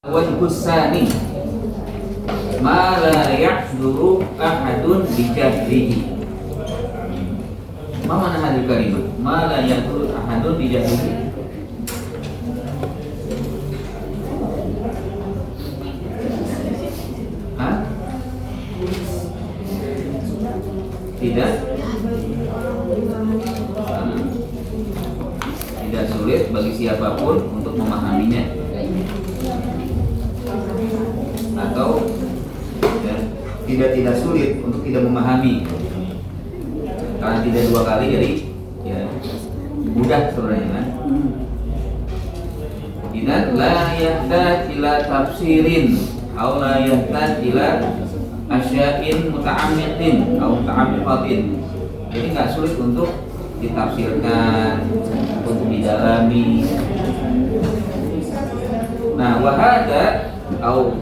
Wal-husani ma la yahduru ahadun bijahrihi. Ma mana hadil kalimat? Ma la yahduru ahadun bijahrihi. Hah? Tidak? Tidak sulit bagi siapapun untuk memahaminya, atau ya, tidak sulit untuk tidak memahami, karena tidak dua kali jadi ya mudah sebenarnya kan. Idan la yahtaj ila tafsirin aw la yahtaj ila asya'in muta'ammiqin aw muta'ammiqatin. Jadi nggak sulit untuk ditafsirkan, untuk didalami. Nah, wahada au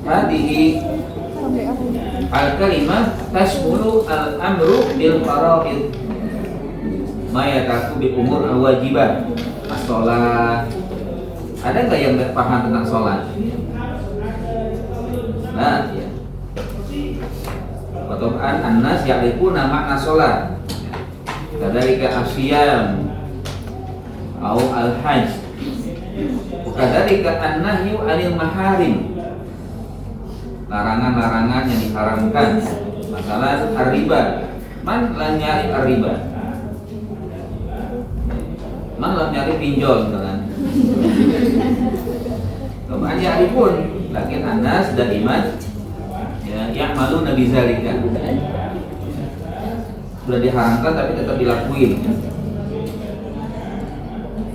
hadhihi al-kalimah tashmulu al-amru bil fara'id ma yataku bi umur al-wajibah as-shalah. Ada nggak yang nggak paham tentang sholat? Nah, ya. Watob'an an-nas ya'rifuna makna sholat. Kadzalika asyam au al-hajj. Kadzalika an-nahyu 'anil maharim. Larangan-larangan yang diharamkan. Masalah ar-riba. Man lam ya'rif ar-riba. Man lam ya'rif pinjol misalkan. Kemudian ya'rifun, lakin an-nas daiman ya ya'maluna bizalika. Sudah diharamkan tapi tetap dilakuin.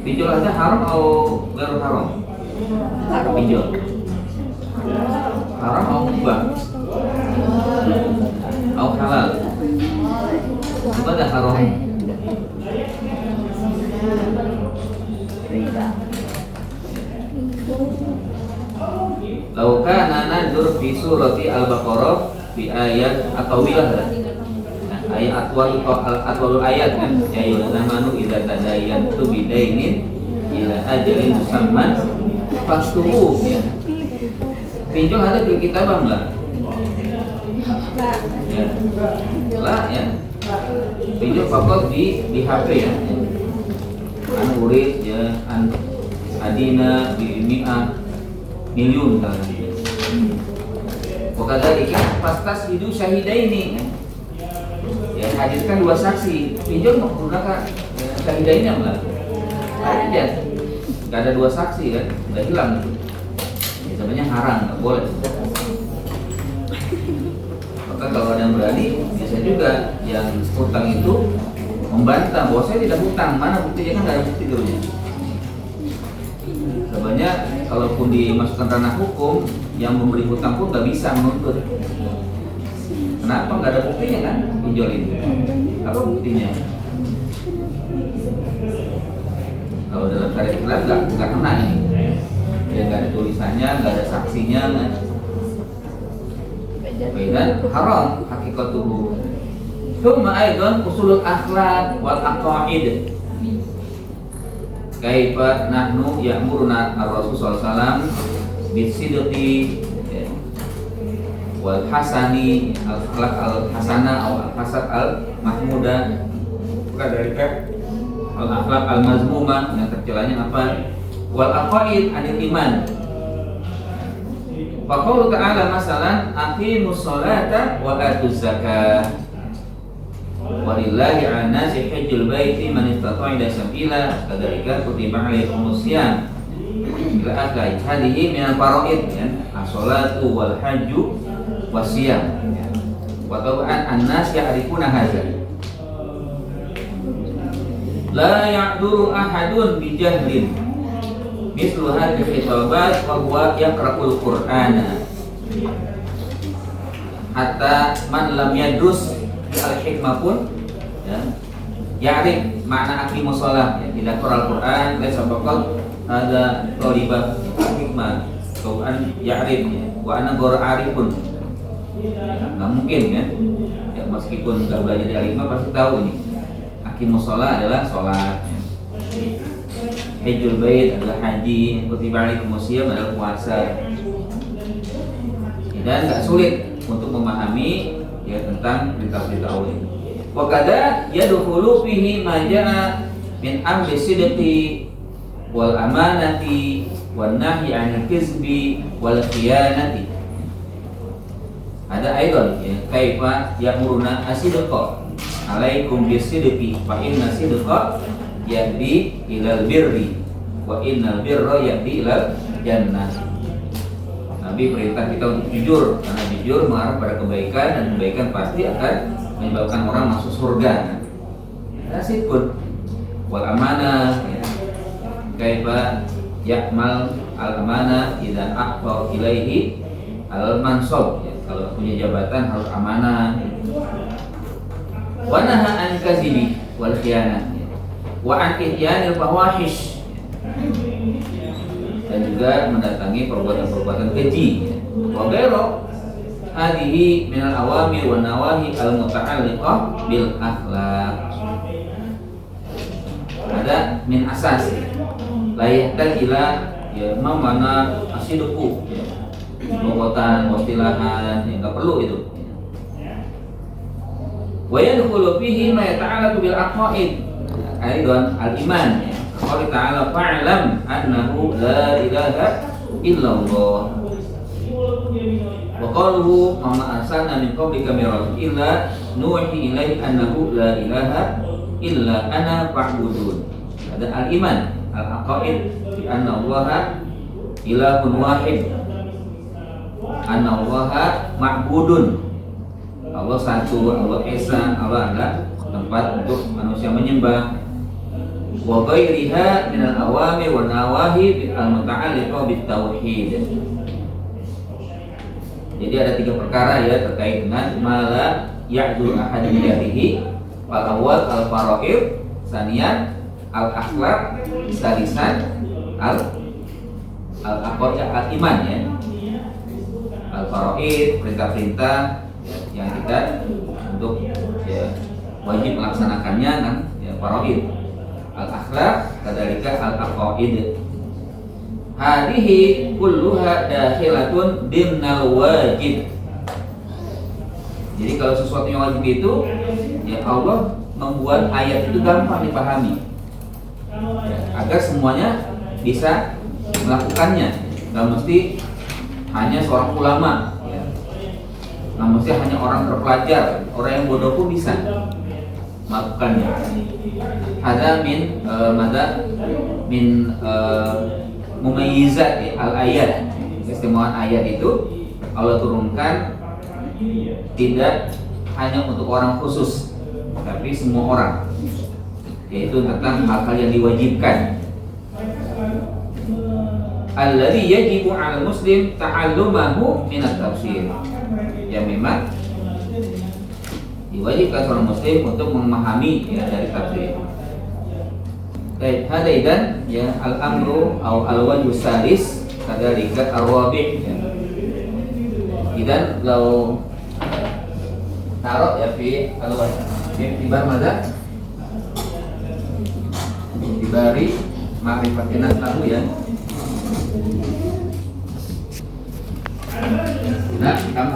Pinjol aja haram atau gak haram? Pinjol haram atau mubah? Atau halal? Apa dah haram? Lau kana nadur fi surati al-Baqarah fi ayat atawilah. Ayat atwalul ayat kan, ya yuzamanu idza tadayantu bidainin ila ajalin musamman fastuhu ya. Pinjol ada di kitab enggak? Ya. Lah ya. Pinjol pokok di HP ya. An urid ya an adina bi mi'ah miliun kan. Wakadhalika fastas hidu syahidaini. Ya, hadirkan dua saksi. Pinjol menggunakan syahidaini enggak? Ada. Enggak ada dua saksi kan? Udah hilang. Ya, sebenarnya haram, enggak boleh. Maka kalau ada yang berani, bisa juga yang hutang itu membantah bahwa saya tidak hutang. Mana buktinya? Kan enggak ada bukti dulunya. Sebenarnya kalaupun dimasukkan ranah hukum, yang memberi hutang pun nggak bisa menuntut. Kenapa? Nggak ada buktinya kan pinjol ini? Apa buktinya? Kalau dalam syariat Islam nggak kena ini. Ya nggak ada tulisannya, nggak ada saksinya. Dan haram hakikatuhu. Tsumma aidan usulul akhlaq wal aqaid. Kaifa nahnu ya'muruna ar-rasul sallallahu alaihi wasallam bisidqi wal hasani al-akhlaq al-hasana atau al-hasad al-mahmuda. Kadzalika al-akhlaq al-mazmumah, yang tercelanya apa? Wal aqaid anil iman. Fa qaulu ta'ala masalan aqimus sholata wa atuz zakah. Walillahi 'alan nasi hajjul baiti man istata'a ila sabila. Kadzalika kutiba 'alaikumus syiyam ila akhir hadhihi min al-fara'id ya as-shalatu wal hajju wasiyam. Wa tab'an an-nas ya'rifuna hadza. La ya'duru ahadun bi jahlin mislu hadhihi khitabat wa huwa yaqra'ul qur'ana hatta man lam yadrus al-hikmah pun ya ya'rif makna aqimus shalah ya, tidak Qur'an Qur'an laisa faqat ada talibah hikmah Quran ya'rif ya wa ana ghor arifun. Enggak mungkin kan ya, meskipun enggak belajar dari ilmu pasti tahu ini aqimus shalah adalah salat ya. hajjul bait adalah haji, kutiba alaikumus syiyam adalah puasa. Dan nggak sulit untuk memahami ya tentang perintah-perintah Allah ini. Wa kadza yadkhulu fihi ma jaa min amri sidqi wal amanati wan nahyi 'anil kizbi wal khiyanati. Ada aidan ya kaifa ya'muruna asidqa alaikum bisidqi fa inna sidqa yahdi ilal birri wa innal birra yahdi ilal jannah. Nabi perintah kita untuk jujur, karena jujur mengarah pada kebaikan dan kebaikan pasti akan menyebabkan orang masuk surga. Sidqun wal amanah ya. Kaifa ya'mal al amanah idza aqfa ilaihi al mansab ya. Kalau punya jabatan harus amanah. Wa naha an kadzibi wal khiyanah ya. Wa an ihyanil fawahish dan juga mendatangi perbuatan-perbuatan keji. Wa ghairu hadhihi min al-awamir wa nawahi al-muta'alliqah bil akhlaq. Ada min asas la yahtaj ila ya mana asidqu ya. Perbuatan wastilahan yang enggak perlu itu. Wa yadkhulu fihi ma yata'allaqu bil aqaid aidan al-iman ya. Allah Ta'ala fa'lam annahu la ilaha illallah wa qaluhu ma arsalna min qablika min rasul illa nuhi ilaihi annahu la ilaha illa ana fa'budun. Ada al-iman al-aqaid bi anna Allah ilahun wahid, anna Allah ma'budun, Allah satu, Allah esa, Allah ada tempat untuk manusia menyembah. Wa ghairiha min al-awamir wa nawahi al-muta'alliqah bit tauhid. Jadi ada 3 perkara ya terkait dengan mala ya'dul ahad biyadihi. Wal awal al-fara'id, saniyan al-akhlaq, salisan al-aqaid al-iman ya. Al-fara'id perintah-perintah yang kita untuk ya wajib melaksanakannya kan ya fara'id. Al-akhlaq kadzalika al-aqaid. Hadhihi kulluha dakhilatun dimnal wajib. Jadi kalau sesuatu yang wajib itu ya Allah membuat ayat itu gampang dipahami ya, agar semuanya bisa melakukannya. Nggak mesti hanya seorang ulama ya. Nggak mesti hanya orang terpelajar, orang yang bodoh pun bisa melakukannya. Ada min mumayyizat ya, al-ayat. Keistimewaan ayat itu Allah turunkan tidak hanya untuk orang khusus, tapi semua orang, yaitu tentang hal-hal yang diwajibkan. Alladzi yajibu 'alal muslim ta'allumahu min at-tafsir. Ya memang diwajibkan seorang muslim untuk memahami ya dari tafsir. Baik, hadaidan ya al-amru atau al-wajhu salis kadzalika ar-rabi' ya. Idan law taruh ya fi al-wajh tibar madza dibari ma'rifatina tahu ya. Nah, kam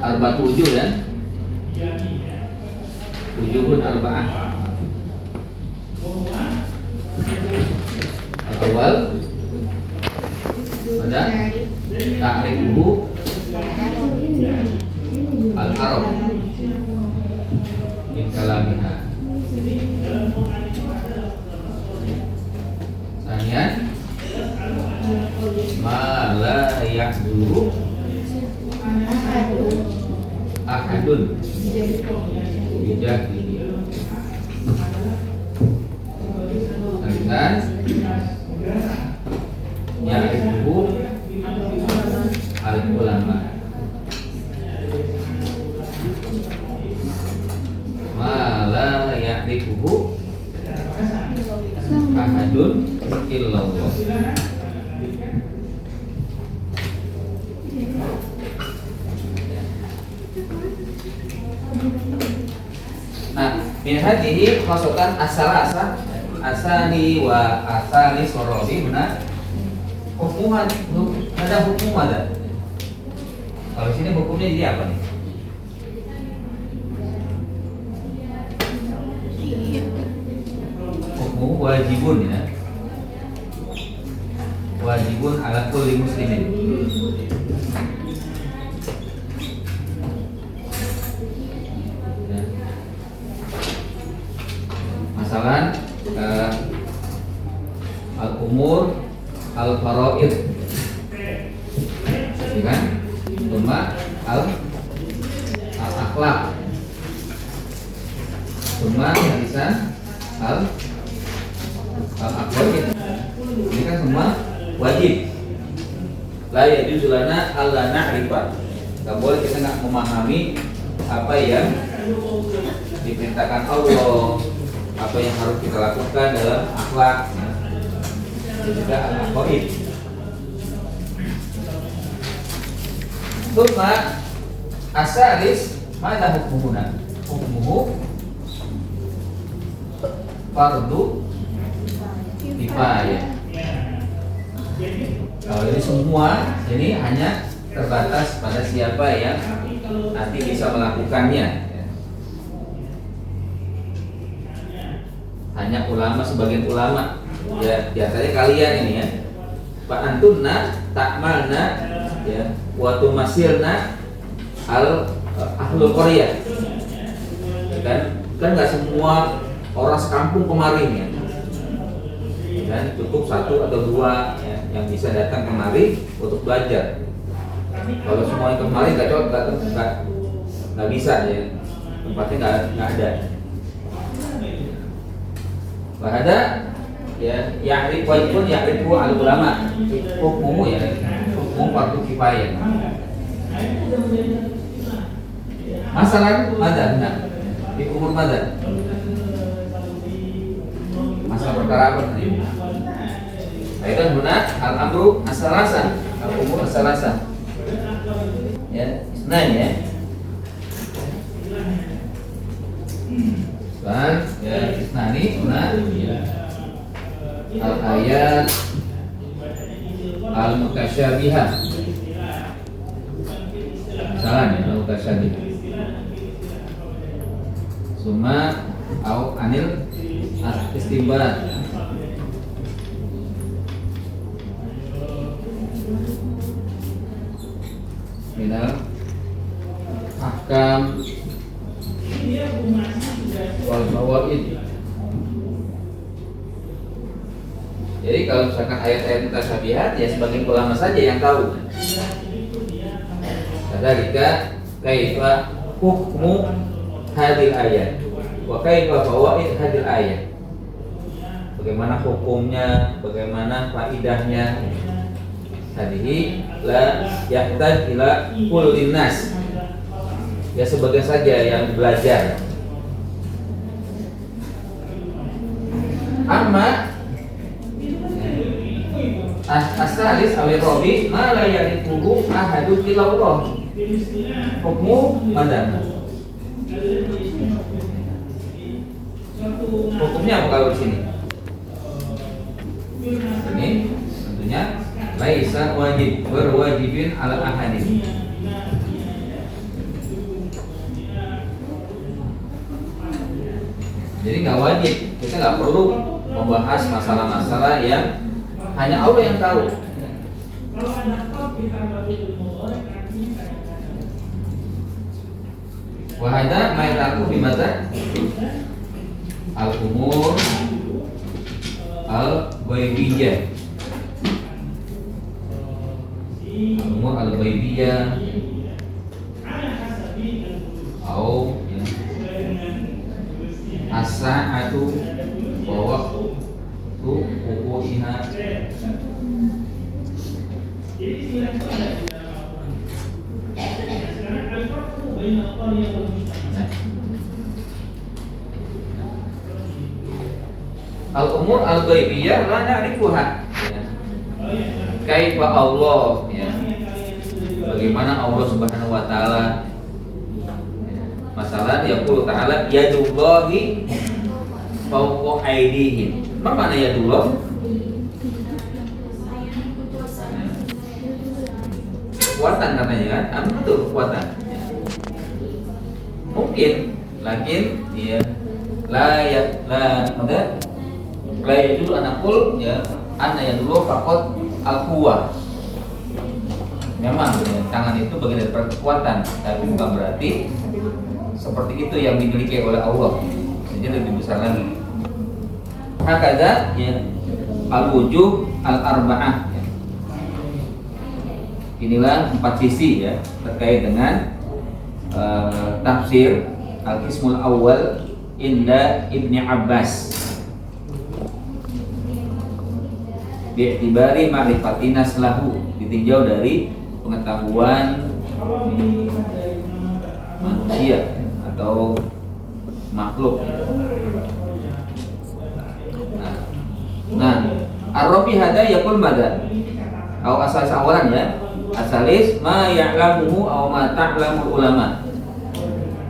arba'at wujuh ya. Wujuhun arba'ah. Awal ada ta'rifuhu al-arab min kalamiha. Sanian ma la yahduru ahadun bijahili. Dan ya'rifuhu al-ulama ma la ya'rifuhu ahadun illallah. Nah, min hadhihi khasatan as-salasah asani wa asani sorobi benar hukuman ada hukum ada. Kalau sini hukumnya jadi apa nih? Hukum wajibun ya. Wajibun ala kulli muslimin. Masalah al-umur al-faraid, ya kan? Cuma al-akhlak, cuma bisa al-aqwaid. Ini kan semua wajib. La yajuzu lana alla na'rifa. Enggak boleh kita enggak memahami apa yang diperintahkan Allah, apa yang harus kita lakukan dalam akhlak dan juga al-aqwaid. Tsumma asalis mana hukumuna? Hukmuhu fardu kifayah. Kalau ini semua ini hanya terbatas pada siapa yang nanti bisa melakukannya. Hanya ulama, sebagian ulama ya, biasanya kalian ini ya, Pak antunna ta'malna ya wa tumasilna ahlul qaryah. Kan nggak semua orang sekampung kemarin ya. Dan cukup satu atau dua ya, yang bisa datang kemari untuk belajar. Kalau semua yang kemari nggak bisa ya, tempatnya nggak ada. Bahada ya ya'rif wajibun ya'rifu al ulama hukumu ya, hukum fardu kifayah. Masalah ada benar di umur mana? Masalah perkara apa tadi? Itu benar al-amru as-salasa, al-umur as-salasa. Ya, isnan ya. Dan ya isnani benar ya. Al-ayat al-mutasyabihah. Salah ya, al-mutasyabihah. Summa au anil istimbat. Minal ahkam wal fawaid. Jadi kalau misalkan ayat-ayat mutasyabihat ya sebagian ulama saja yang tahu. Kadzalika kaifa hukmu hadil ayat wa kaifa fawaid hadil ayat. Bagaimana hukumnya, bagaimana faidahnya. Hadihi la yahtaj ila kullin nas. Ya sebagai saja yang belajar. Amma as-salis awi rabi ma la yarifuhu ahadu illa Allah. Hukmu madana. Hukumnya apa kalau di sini? Ini tentunya laisa wajib berwajibin ala ahadin. Jadi nggak wajib, kita nggak perlu membahas masalah-masalah yang hanya Allah yang tahu. Wahada ma'itaku bimata al-umur al-ghaibiyah. Al-umur al-ghaibiyah atau ya, as-sa'atu wa waqtu wuqu'iha. Al-umur al-ghaibiyah la na'rifuha. Kaifa Allah ya. Bagaimana Allah Subhanahu wa taala. Masalah yaqulu ta'ala yadullahi fawqa aydihim. Mana ya dulu? Kekuatan katanya kan? Apa itu kekuatan? Mungkin, lakin dia la ya dulu anakul ya ya dulu fakot al-quwah. Memang ya, tangan itu bagian dari kekuatan, tapi bukan berarti seperti itu yang dimiliki oleh Allah. Jadi lebih besar lagi. Hakada ya al-wujuh al-arba'ah. Ya. Inilah 4 sisi ya terkait dengan tafsir al-qismul awal inda Ibni Abbas. Bi'tibari ma'rifatinas lahu, ditinjau dari pengetahuan manusia atau makhluk. Nah, ar-rabi hada yaqul mada? Atau asal awalan ya. Asalis ma ya'lamuhu aw ma ta'lamul ulama.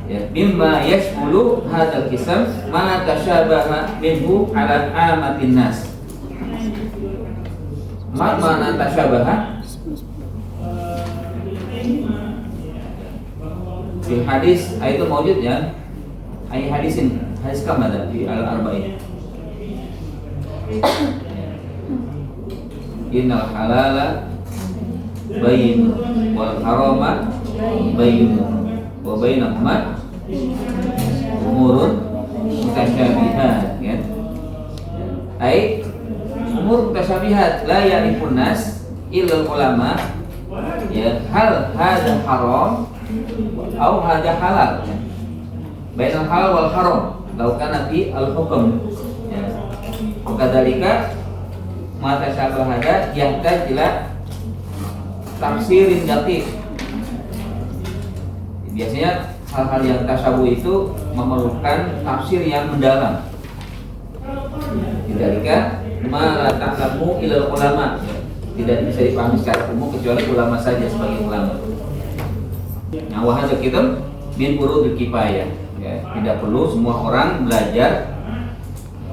Ya, mimma yashmulu hadzal qisam ma tashabaha minhu 'ala amatin nas. Mana tasyabaha? Di hadis itu mawjud ya. Hadis kam ada di al-arba'in. Innal halala bayyin wal harama bayyin wa bainahuma umurun mutasyabihat ya. Ai umur mutasyabihat la ya'rifun nas illa ulama ya hal hadza haram au hadza halal ya. Bainal halal wal haram law kana fi al hukm ya. Kadzalika mata syabahada yahtaj ila tafsirin daqiq. Biasanya hal-hal yang tasyabuh itu memerlukan tafsir yang mendalam. Kadzalika ma la ta'lamu ilal ulama, tidak bisa dipahami secara umum kecuali ulama saja sebagai ulama. Nah, wahada kita min furudul kifayah ya, tidak perlu semua orang belajar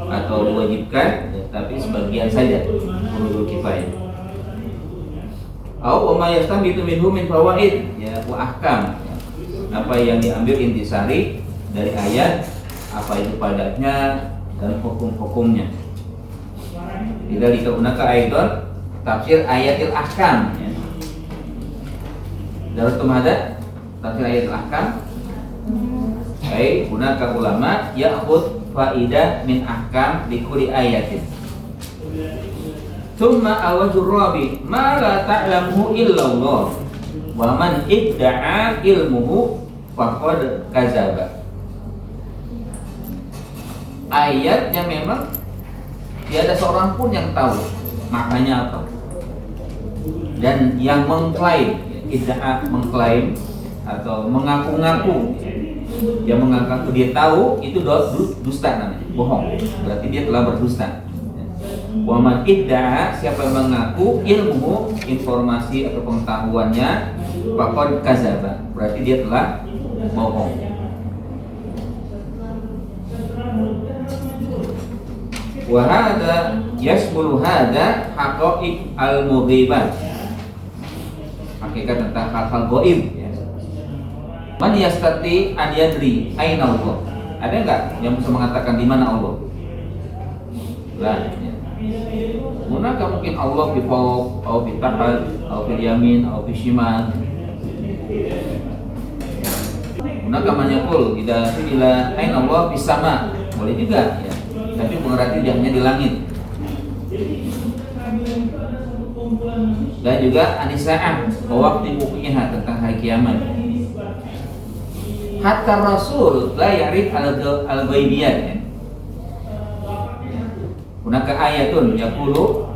atau diwajibkan ya, tapi sebagian saja furudul kifayah. Au ma yastabitu minhu min fawaid ya wa ahkam ya. Apa yang diambil intisari dari ayat, apa itu padatnya dan hukum-hukumnya. Tidak dikeunaka aidon tafsir ayatil ahkam ya. Daratum ada tafsir ayatil ahkam. Ai hunaka ulama ya'khud faidah min ahkam bi kulli ayatin. Tsumma awajur rabi ma la ta'lamu illallah wa man idda'a ilmuhu faqad kadzaba. Ayatnya memang tiada seorang pun yang tahu maknanya apa. Dan yang mengklaim, idda'a mengklaim atau mengaku-ngaku, yang mengaku dia tahu itu dusta namanya, bohong. Berarti dia telah berdusta. Wa man idda'a, siapa yang mengaku ilmu, informasi atau pengetahuannya, faqad kadzaba, berarti dia telah bohong. Wa hadza yashmulu hadza haqa'iq al-mughibat, hakikat tentang hal-hal gaib ya. Man yastati an yadri aina Allah, ada enggak yang bisa mengatakan di mana Allah? Lah ya. Munaka mungkin Allah di fawq atau di tahal atau di yamin atau di shimal. Munaka manyakul ila aina Allah bis sama, boleh juga ya. Tapi berarti dia hanya di langit. Dan juga anisa'ah waktu wuku'iha, tentang hari kiamat. Hatta Rasul la ya'rif al-ghaibiyat ya. Hunaka ayatun yaqulu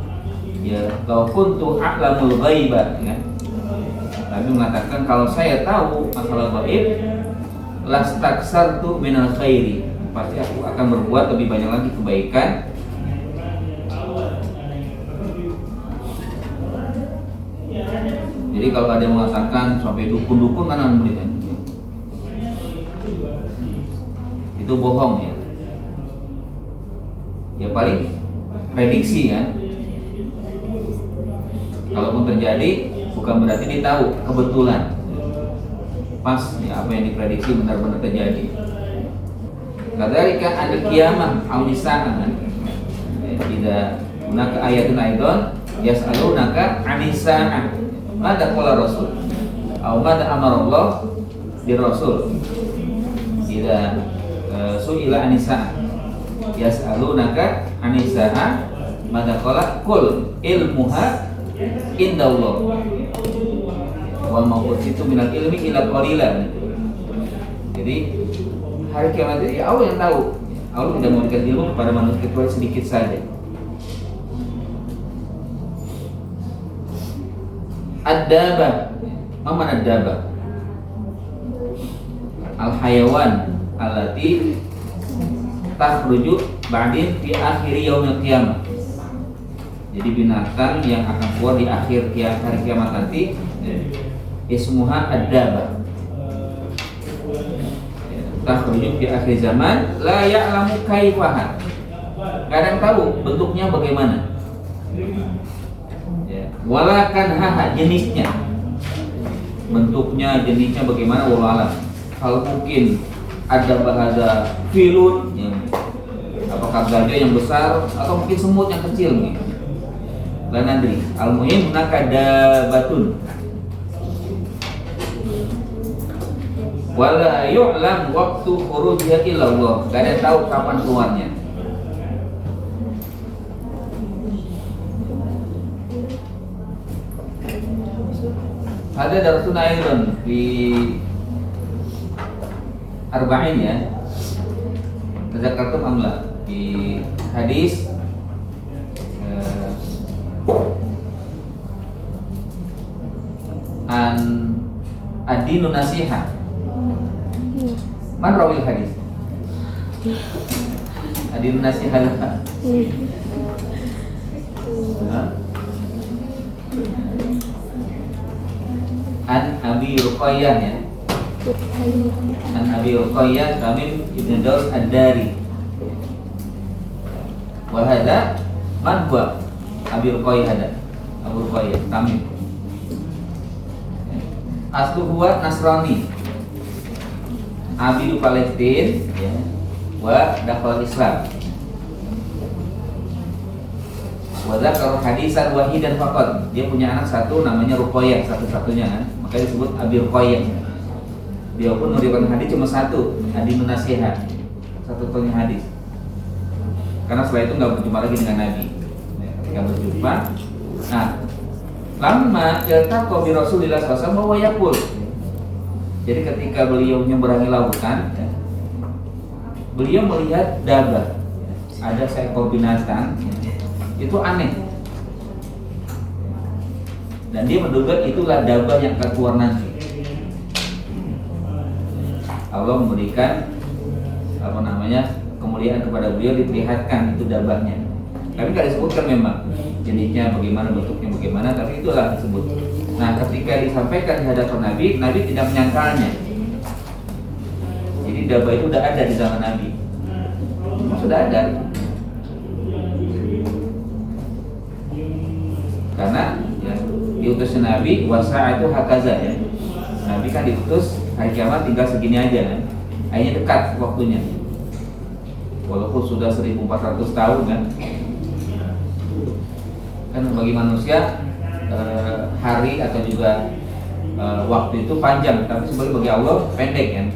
ya law kuntu a'lamul ghaiba ya. Nabi mengatakan kalau saya tahu masalah gaib lastaksartu minal khairi, pasti aku akan berbuat lebih banyak lagi kebaikan. Jadi kalau ada yang mengatakan sampai dukun-dukun kan itu bohong ya. Ya paling prediksi kan. Kalaupun terjadi bukan berarti dia tahu kebetulan pas ya, apa yang diprediksi benar-benar terjadi. Kadzalika al-qiyamah aw-nisa'an. Tidak hunaka ayatun aidon yas'alunaka 'anis sa'ah. Mada qala Rasul? Aw mada amara Allah di Rasul? Tidak su'ila 'anis sa'ah. Yas'alunaka 'anis sa'ah. Mada qala qul ilmuha indallah. Wa ma utitu minal ilmi illa qalilan. Jadi hari kiamat itu ya Allah yang tahu. Allah tidak memberikan ilmu kepada manusia kecuali sedikit saja. Ad-dabah. Mana ad-dabah? Al-hayawan allati takhruju ba'din fi akhir yaumil qiyamah. Jadi binatang yang akan keluar di akhir hari kiamat nanti, ismuha ad-dabah. Takhruju fi akhir zaman la ya'lamu kaifaha. Kadang tahu bentuknya bagaimana. Ya, wala kanha jenisnya. Bentuknya, jenisnya bagaimana wallahu alam. Kalau mungkin ada bahasa filun yang apakah gajah yang besar atau mungkin semut yang kecil nih. Dan nadri. Al-muhim nakada batun. Wala yu'lam waktu khurujiha illallah. Gak ada tahu kapan keluarnya. Ada darsun aidon di arba'in ya. Tadzakartum amla di hadis an ad-dinu nasiha. Man rawil hadis? Ad-dinu nasiha. An Abi Ruqayyah ya. An Abi Ruqayyah Tamim Ibn Daus Ad-Dari. Wa hadza man huwa Abi Ruqayyah hada? Abu Ruqayyah Tamim. Aslu huwa Nasrani. Abidu Palestin ya. Wa dakhal Islam. Wa dzakara hadisan wahidan faqat. Dia punya anak satu namanya Ruqayyah, satu-satunya kan. Makanya disebut Abi Ruqayyah. Dia pun meriwayatkan hadis cuma satu, hadis nasihat. Satu-satunya hadis. Karena setelah itu enggak berjumpa lagi dengan Nabi. Ya, ketika berjumpa, nah, lama iltaqa bi Rasulillah sallallahu alaihi wasallam wa yaqul. Jadi ketika beliau menyeberangi lautan, ya, beliau melihat dabah. Ada seekor binatang, ya, itu aneh. Dan dia menduga itulah dabah yang akan keluar nanti. Allah memberikan kemuliaan kepada beliau, diperlihatkan itu dabahnya. Tapi tidak disebutkan memang jenisnya bagaimana, bentuknya bagaimana, tapi itulah disebut. Nah, ketika disampaikan di hadapan Nabi, Nabi tidak menyangkalnya. Jadi dabah itu sudah ada di zaman Nabi. Sudah ada. Karena ya, diutusnya Nabi wasa itu hakaza ya. Nabi kan diutus hari kiamat tinggal segini aja kan. Akhirnya dekat waktunya. Walaupun sudah 1400 tahun kan. Kan bagi manusia hari atau juga waktu itu panjang, tapi sebenarnya bagi Allah pendek kan.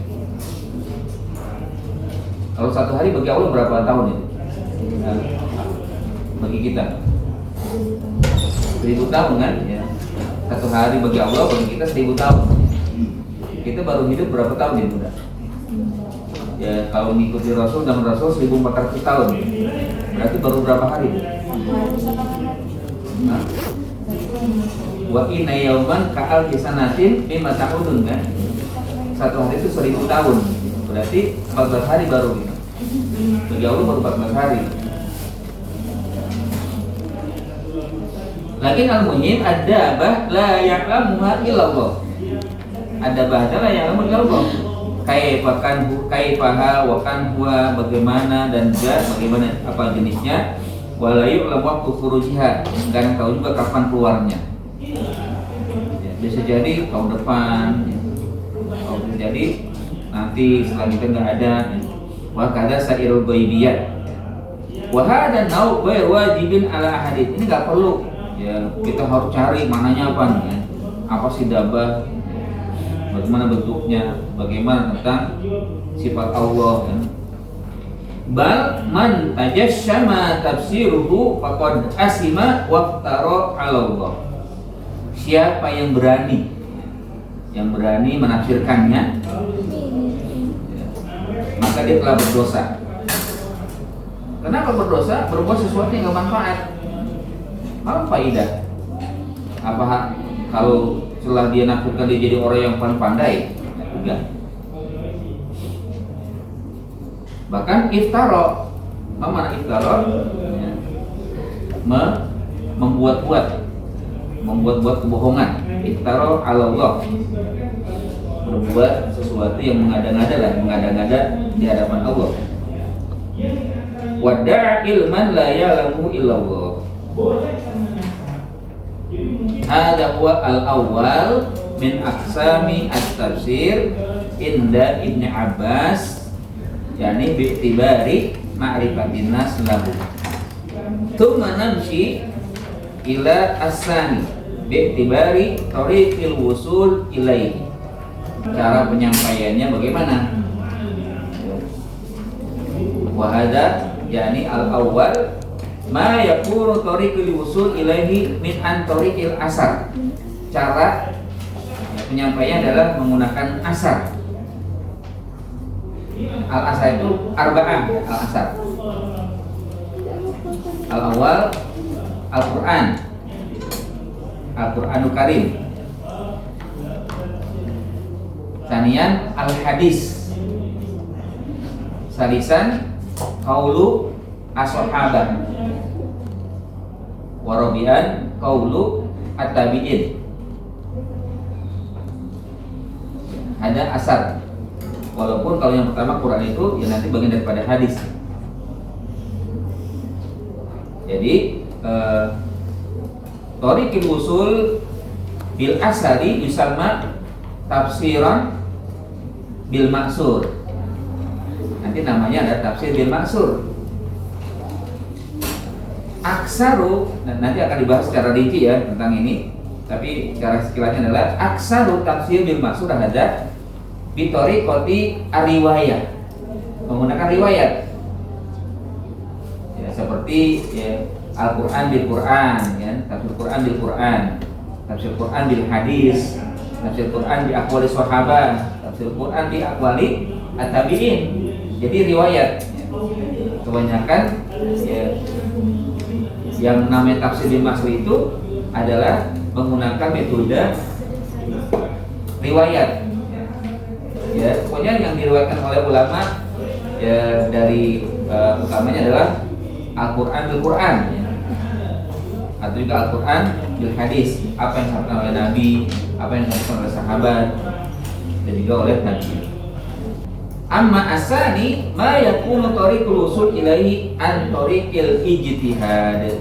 Kalau satu hari bagi Allah berapa tahun itu? Bagi kita 1000 tahun kan ya. Satu hari bagi Allah, bagi kita 1000 tahun. Kita baru hidup berapa tahun ya udah? Ya kalau mengikuti Rasul dan Rasul 1400 tahun. Berarti baru berapa hari? Nah. Wa inna yauman ka'al kisanatin mimma ta'udun kan. Satu hari itu 1000 tahun. Berarti 14 hari baru gitu. Bagi Allah baru 14 hari. Lakin al-muhim ad-dabah la ya'lamuha illallah. Ad-dabah la ya'lamuha illallah. Kaifaha wa kan huwa, bagaimana dan juga bagaimana apa jenisnya. wala yu'lam waqtu khurujiha, karena tahu juga kapan keluarnya. Ya, bisa jadi tahun depan, ya. Atau bisa jadi nanti selanjutnya nggak ada. Wa kadza sairul ghaibiyat. Wa hadha nau' ghairu wajibin ala ahadin. Ini nggak perlu ya kita harus cari mananya apa nih, ya. Apa sih dabah? Bagaimana bentuknya? Bagaimana tentang sifat Allah? Ya. Bal man tajassama tafsiruhu faqad asima waqtara 'ala Allah. Siapa yang berani menafsirkannya, ya, maka dia telah berdosa. Kenapa berdosa? Berbuat sesuatu yang gak manfaat. Apa faidah? Apa kalau setelah dia nafsirkan dia jadi orang yang paling pandai? Enggak. Bahkan iftara, apa makna iftara? Ya. Membuat-buat kebohongan. Iftara 'ala Allah. Berbuat sesuatu yang mengada-ngada di hadapan Allah. Wada'a ilman la ya'lamu illallah. Hadza huwa al-awwal min aqsami at-tafsir inda Ibnu Abbas, yakni bi'tibari ma'rifatin nas lahu. Tsumma namshi ila as-sani bi'tibari tariqil wusul ilaihi. Cara penyampaiannya bagaimana? Wa hadza yakni al-awwal ma yakunu tariqul wusul ilaihi min an tariqil asar. Cara penyampaiannya adalah menggunakan asar. Al-asar itu arba'ah, al-asar. Al-awwal Al-Qur'an, Al-Qur'anul Karim. Sanian al-hadis. Salisan qaulu as-sahabah. Warabian qaulu at-tabi'in. Ada asar. Walaupun kalau yang pertama Quran itu ya nanti bagian daripada hadis. Jadi tariqul usul bil asari yusamma tafsiran bil maksur. Nanti namanya ada tafsir bil maksur. Aksaru, nanti akan dibahas secara rinci ya tentang ini. Tapi secara sekilasnya adalah aksaru tafsir bil maksur ada bitoriqoti ar-riwayah, menggunakan riwayat. Ya, seperti ya, Al-Qur'an bil Qur'an, ya, tafsir Qur'an bil Qur'an, tafsir Qur'an bil hadis, tafsir Qur'an bi aqwali sahabah, tafsir Qur'an bi aqwali at-tabi'in. Jadi riwayat. Ya. Kebanyakan ya, yang namanya tafsir bil maksur itu adalah menggunakan metode riwayat. Ya, pokoknya yang diriwayatkan oleh ulama ya dari utamanya adalah Al-Qur'an bil Qur'an, ya. Atau juga Al-Qur'an bil hadis, apa yang disampaikan oleh Nabi, apa yang disampaikan oleh sahabat dan juga oleh Nabi. Amma asani ma yakunu tariqul usul ilaihi an tariqil ijtihad.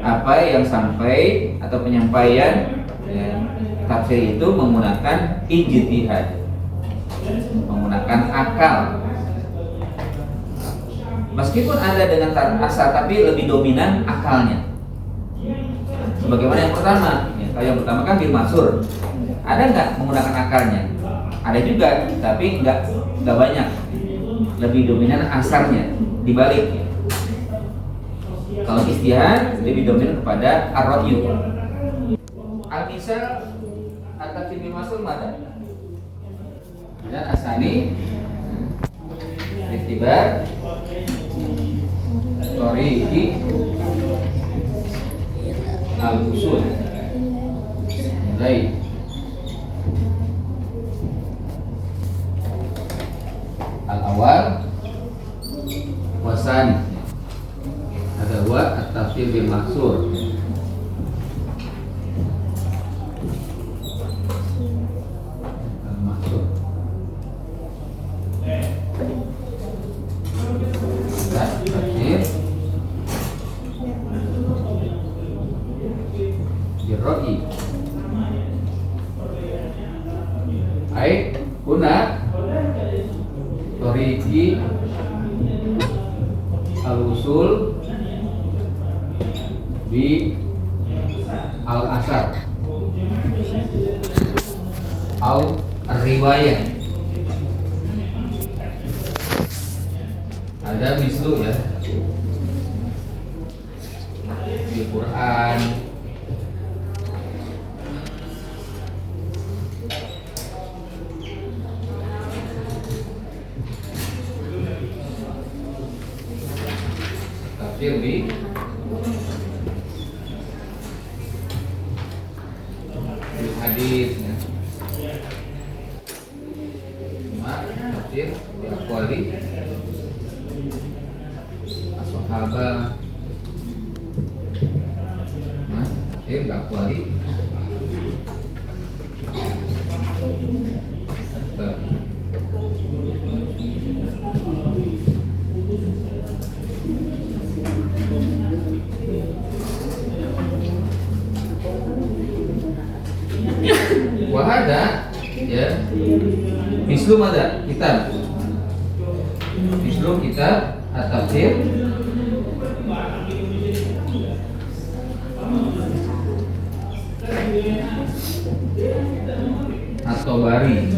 Apa yang sampai atau penyampaian ya, tafsir itu menggunakan ijtihad, menggunakan akal. Meskipun ada dengan asal, tapi lebih dominan akalnya. Sebagaimana yang pertama, ya, kalau yang pertama kan bil maksur, ada nggak menggunakan akalnya? Ada juga, tapi nggak banyak. Lebih dominan asarnya dibalik. Ya. Kalau ijtihad lebih dominan kepada ar-ra'yu. Al-misal at-tafsir bil maksur mana? Dan asani iktibar tariqi al-usul. Baik. Al-awwal wasani. Ada wa at-tafsir bil maksur. Tafsir birra'i. Ai kuna tariqi al-usul bi al-asar au riwayah. Ada mislu ya di Quran, tafsir di hadis ya. Tafsir di aqwali as-sahabah. Tafsir di aqwali wahada ya mislu mada kitab mislu kitab at-tafsir at-Tabari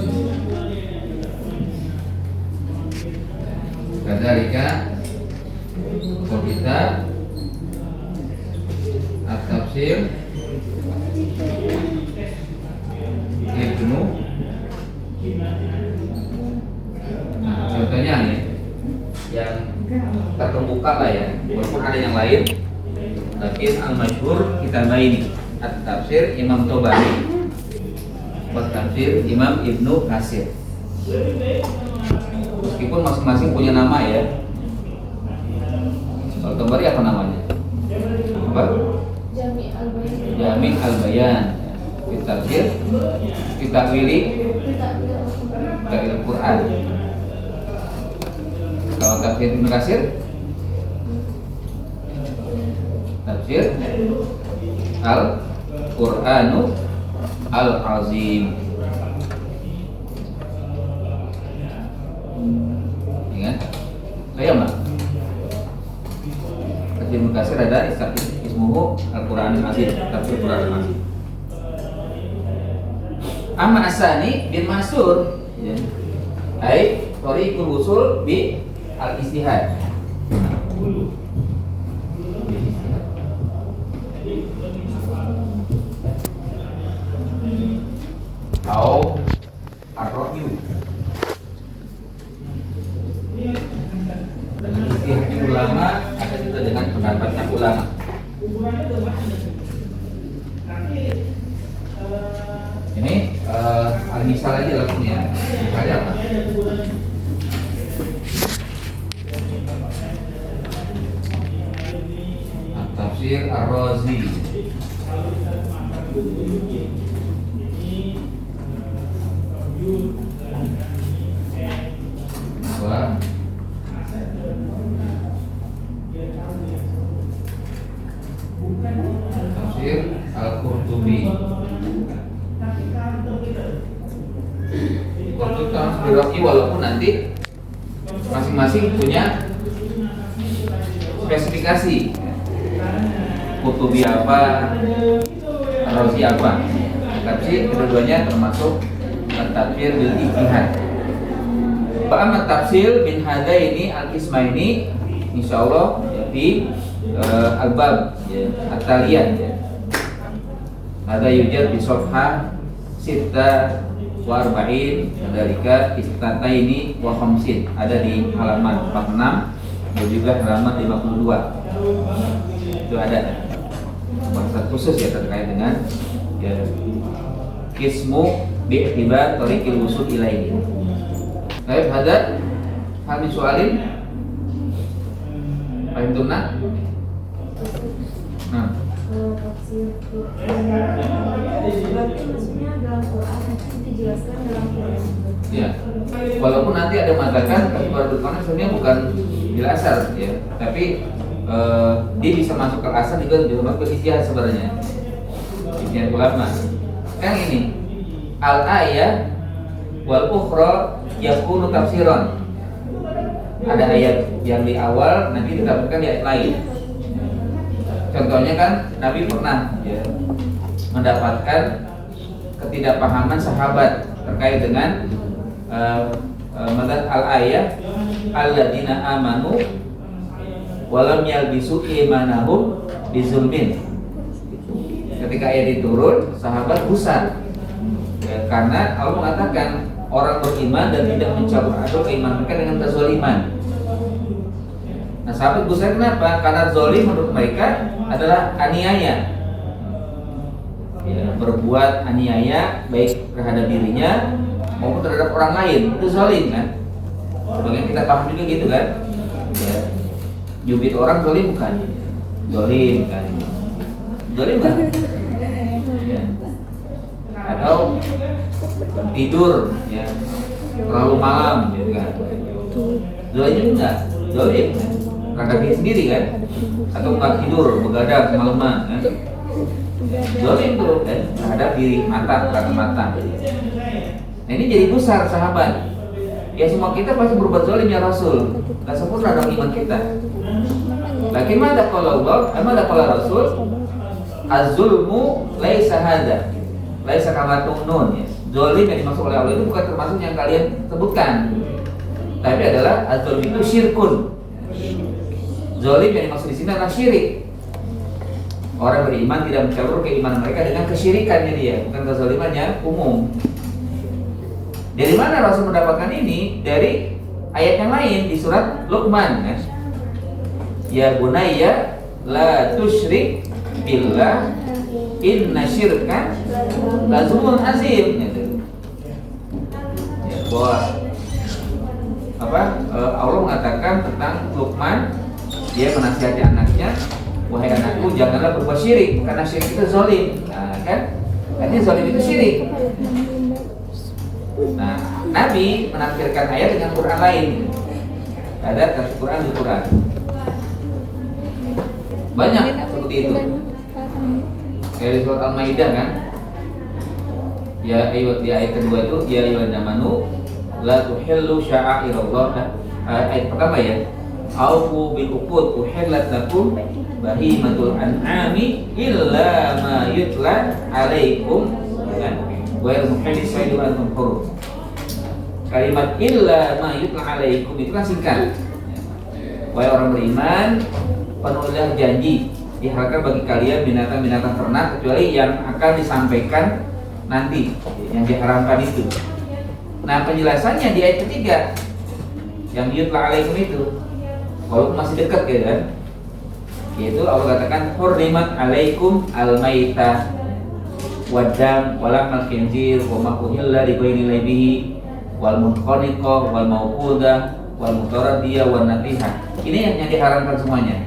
kadzalika kitab at-tafsir Ibnu. Nah, contohnya nih yang terkemuka lah ya, walaupun ada yang lain, tapi al-masyhur kita ini at-tafsir Imam Tabari, at-tafsir Imam Ibnu Katsir. Meskipun masing-masing punya nama ya. Kalau Tabari apa namanya? Apa? Jami' al-Bayan. Tafsir kita pilih dari Al-Quran. Kalau tafsir Ibnu Katsir, tafsir Al-Qur'anu Al-Azim. Ingat? Saya mah tafsir Ibnu Katsir ada ismuhu Al-Qur'an Al-Azim, tafsir Al-Qur'an Al-Azim. Amma asani bin Mansur ya. Ai tariqul usul bi al-istihad. Au ar-ra'yu. Dengan istihad ulama ada juga dengan pendapatnya ulama. Ini misal aja langsung ya. Misalnya apa? Tafsir Ar-Razi. Apa? Tafsir Al-Qurtubi. Qurtubi walaupun nanti masing-masing punya spesifikasi. Qurtubi apa, Razi apa. Tapi kedua-duanya termasuk tafsir bil ijtihad. Ba'amat tafsir bin hadaini al-qismaini insyaallah ya fi al-bab ya, at-taliyah ya. Ada yujad di safha sita wa arba'in dzalika istataini wa khamsin, ada di halaman 46 dan juga halaman 52. Itu ada bahasan khusus ya terkait dengan ya, qismu bi'tibar tariqil wusul ilaihi. Baik, ada hal min soalin? Fahimtumna? Nah. Berarti maksudnya dalam Quran nanti dijelaskan dalam Quran. Ya, walaupun nanti ada mengatakan Al-Quran sebenarnya bukan bil asar ya, tapi dia bisa masuk ke asar juga masuk ke ijtihad sebenarnya. sebagian ulama. Kan ini al-ayah wal ukhra yakunu tafsiron. Ada ayat yang di awal nanti ditafsirkan di ayat lain. Contohnya kan Nabi pernah mendapatkan ketidakpahaman sahabat terkait dengan al-ayah alladzina amanu walam yalbisu imanahum bizulmin. Ketika ayat itu turun, sahabat gusar karena Allah mengatakan orang beriman dan tidak mencampur aduk keimanan mereka dengan kezaliman. Nah, sahabat gusar kenapa? Karena zalim menurut mereka adalah aniaya. Berbuat aniaya baik terhadap dirinya maupun terhadap orang lain, itu zalim kan? Sebagian kita paham juga gitu kan? Nyubit orang zalim bukan? Zalim kan? Zalim kan? Atau tidur terlalu malam gitu kan? Zalim enggak? Zalim kan? Terhadap diri sendiri kan? Atau enggak tidur, begadang semalaman kan? Zalim tuh kan? Terhadap diri, terhadap mata. Nah ini jadi besar sahabat. Ya semua kita pasti berbuat zalim ya Rasul. Gak sempurna dalam iman kita. Lakin mada qala Allah, mada qala Rasul, az-zulmu laisa hadza. Laisa kama tunun ya. Zalim yang dimaksud oleh Allah itu bukan termasuk yang kalian sebutkan. Tapi adalah az-zulm itu syirkun. Zalim yang dimaksud di sini adalah syirik. Orang beriman tidak mencampur keimanan mereka dengan kesyirikannya dia, bukan kezalimannya umum. Dari mana Rasul mendapatkan ini? Dari ayat yang lain di surat Luqman kan? Ya bunayya la tusyrik billah inna syirka la zulmun azim gitu. Ya, bahwa Allah mengatakan tentang Luqman, dia menasihati anaknya, wahai anakku janganlah berbuat syirik karena syirik itu zalim. Nah, kan? Artinya zalim itu syirik. Nah, Nabi menafsirkan ayat dengan Quran lain. Ada tafsir Quran di Quran. Banyak seperti itu. Kayak di surat Al-Maidah kan? Ya di ayat kedua itu ya ayyuhalladzina amanu la tuhillu sya'airallah. Ayat pertama ya. Aufu bil uqud uhillat lakum bahimatul an'ami illa ma yutla 'alaikum kan? Wa muhadis saidu antum huruf. Kalimat illa ma yutla alaikum itu kan singkat. Wahai orang beriman, penuhilah janji diharapkan bagi kalian binatang-binatang ternak kecuali yang akan disampaikan nanti, yang diharamkan itu. Nah penjelasannya di ayat ketiga yang yutla alaikum itu, kalau masih dekat ya kan, yaitu Allah katakan hurrimat alaikum al-maitah wadam walamal khinzir wa ma uhilla li ghairi bihi wal munqaniqah wal mauqudah wal mutaradiyah wan natihah. Ini yang diharamkan semuanya.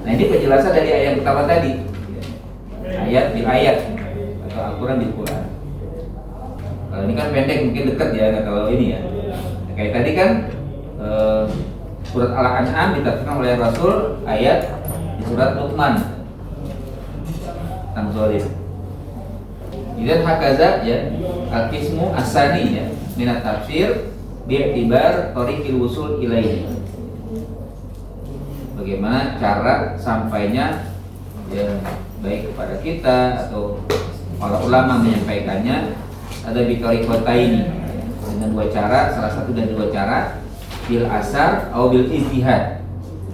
Nah ini penjelasan dari ayat pertama tadi. Ayat bil ayat atau Al-Qur'an bil Qur'an. Kalau ini kan pendek mungkin dekat ya, kalau ini ya. Kayak tadi kan surat Al-An'am ditafsirkan oleh Rasul ayat di surat Luqman tentang zalim. Jadi hakaza ya al-qismu as-sani ya minat tafsir bi'tibar tariqil wusul ilaihi. Bagaimana cara sampainya ya baik kepada kita atau para ulama menyampaikannya ada biqariqataini dengan dua cara, salah satu dan dua cara bil asar atau bil ijtihad.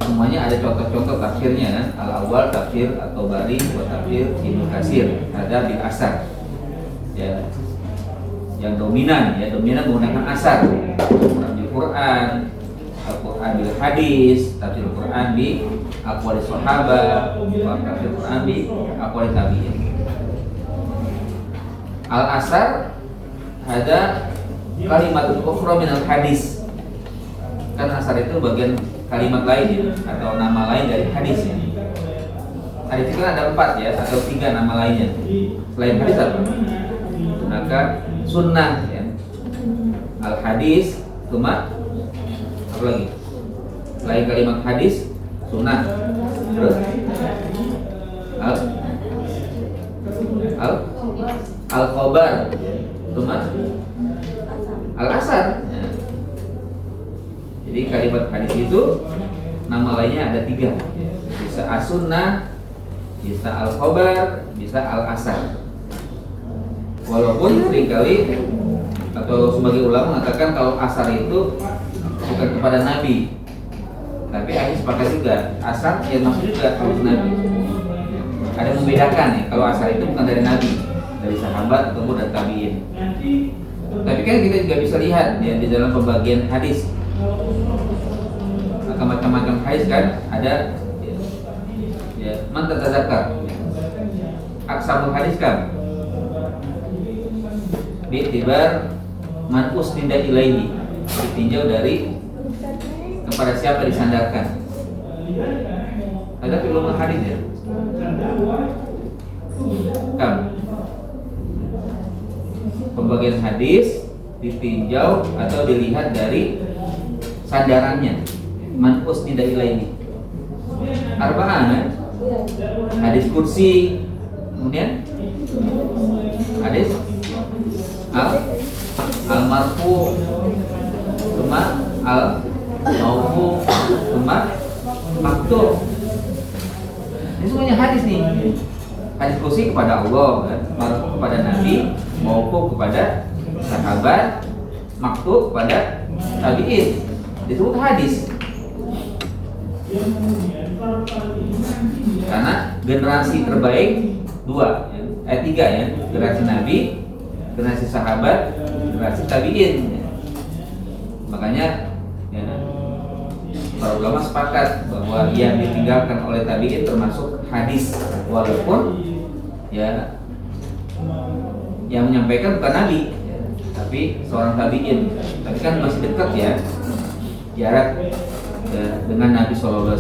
Semuanya ada contoh-contoh tafsirnya kan? Al-awwal tafsir atau bari wa tafsir Ibnu Katsir ada bil asar. Ya, yang dominan menggunakan asar. Al-Quran bil Quran, Al-Quran bil hadis, tafsir Al-Quran bi aqwalis sahabat, tafsir Al-Quran bi aqwalis tabi'in. Al-asar ada kalimat ukhra min al-hadis. Kan asar itu bagian kalimat lain ya, atau nama lain dari hadis ya. Hadis itu kan ada 4 ya, atau 3 nama lainnya. Selain hadis apa? Maka sunnah ya. Al-hadis cuma apa lagi? Selain kalimat hadis, sunnah. Terus al-khobar, summa al-asar. Ya. Jadi kalimat hadis itu nama lainnya ada 3. Bisa as-sunnah, bisa al-khobar, bisa al-asar. Walaupun seringkali atau sebagai ulama mengatakan kalau asar itu bukan kepada Nabi, tapi ada sepakat juga asar yang maksud juga harus Nabi. Ada membedakan ya, kalau asar itu bukan dari Nabi, dari sahabat ataupun dari tabiin. Tapi kan kita juga bisa lihat ya di dalam pembagian hadis, macam-macam hadis kan ada ya man tatadzakar aksamul hadis kan bi'tibar man usnida ilaihi, ditinjau dari kepada siapa disandarkan. Ada ulama hadis ya kan pembagian hadis ditinjau atau dilihat dari sandarannya. Man usnida ilaihi arba'ah kan? Hadis kursi, kemudian hadis al-marfu, cuma al-maufu, cuma maktub. Ini semuanya hadis nih. Hadis kursi kepada Allah kan? Marfu kepada Nabi, maufu kepada sahabat, maktub kepada tabi'in. Disebut hadis. Karena generasi terbaik 3 ya, generasi Nabi, generasi sahabat, generasi tabi'in. Makanya ya, para ulama sepakat bahwa yang ditinggalkan oleh tabi'in termasuk hadis, walaupun ya yang menyampaikan bukan Nabi ya, tapi seorang tabi'in. Tapi kan masih dekat ya jarak ya, dengan Nabi SAW.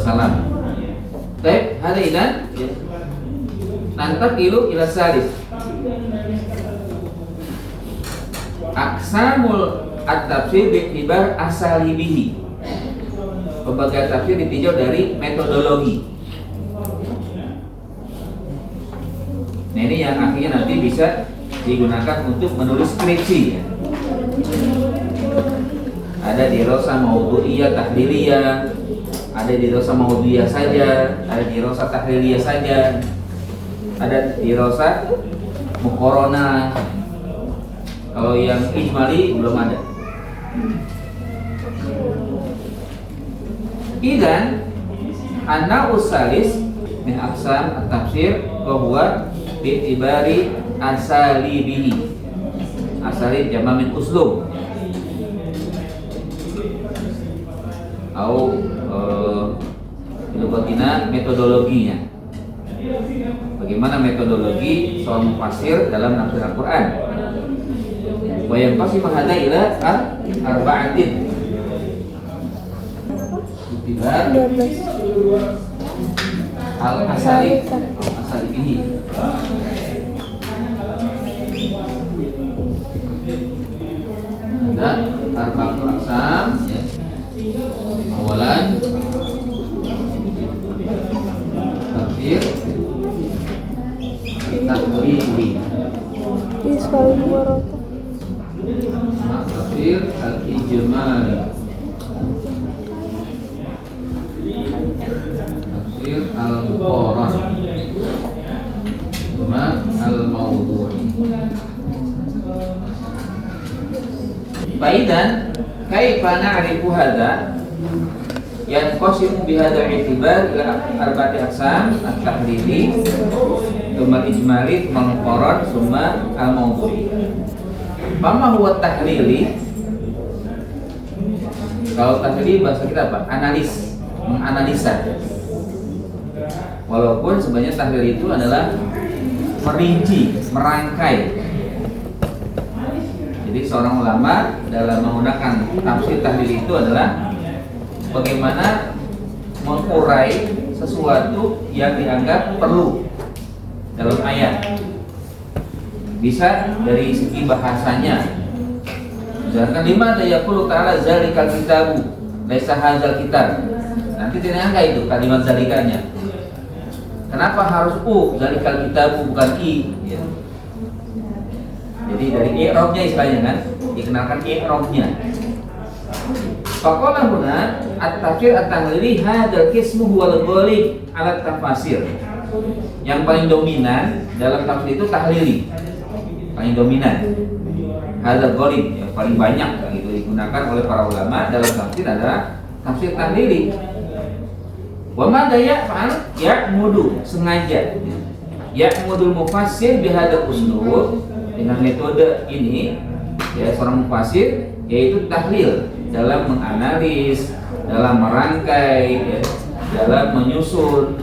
Baik, hari ini ya. Nantaqilu ila salis. Aqsamul at-tafsir bi'tibar asalibihi. Pembagian tafsir ditinjau dari metodologi. Nah, ini yang akhirnya nanti bisa digunakan untuk menulis skripsi ya. Ada dirasa maudhu'iyah tahliliyah, ada dirasa maudhu'iyah saja, ada dirasa tahliliyah saja, ada dirasa muqaranah. Kalau yang ijmali belum ada. Idzan anna usalis min aqsam at-tafsir wa huwa bi'tibari asalibihi. Asalib jama' min uslub. Atau metodologinya. Bagaimana metodologi seorang mufassir dalam nafsir Al-Quran? Wa yanqasimu hadza ila arba'atin. Tiba al-asalib ini. Ada arba'atul aqsam ya. Awalan tafsir takwili, tafsir al-ijmali, tafsir al-muqaran, sama al-mawdu'i. Faidan kaifa na'rifu hadza yanqasimu bihadza i'tibar ila arba'ati aqsam at-tahlili, tsumma al-ijmali, tsumma al-muqarrar, tsumma al-mawdu'i. Fama huwa tahlili? Kalau tahlili bahasa kita apa? Analis, menganalisa. Walaupun sebenarnya tahlil itu adalah merinci, merangkai. Jadi seorang ulama dalam menggunakan tafsir tahlil itu adalah bagaimana mengurai sesuatu yang dianggap perlu dalam ayat. Bisa dari segi bahasanya. Misalkan lima yaqulu ta'ala zalikal kitabu laisa hadzal kitab. Nanti ternyata itu kalimat zalikanya. Kenapa harus zalikal kitabu bukan i? Ya. Jadi dari i'rabnya istilahnya kan, dikenalkan i'rabnya. Faqala huna at-tafsir at-tahlili hadzal qismu huwal ghalib 'ala tafasir. Yang paling dominan dalam tafsir itu tahlili. Paling dominan. Hadzal ghalib yang paling banyak gitu digunakan oleh para ulama dalam tafsir adalah tafsir tahlili. Wa ma ya'fal ya'mudu sengaja. Ya'mudul mufassir bihadzal uslub dengan metode ini ya seorang mufassir yaitu tahlil dalam menganalisis, dalam merangkai, ya, dalam menyusun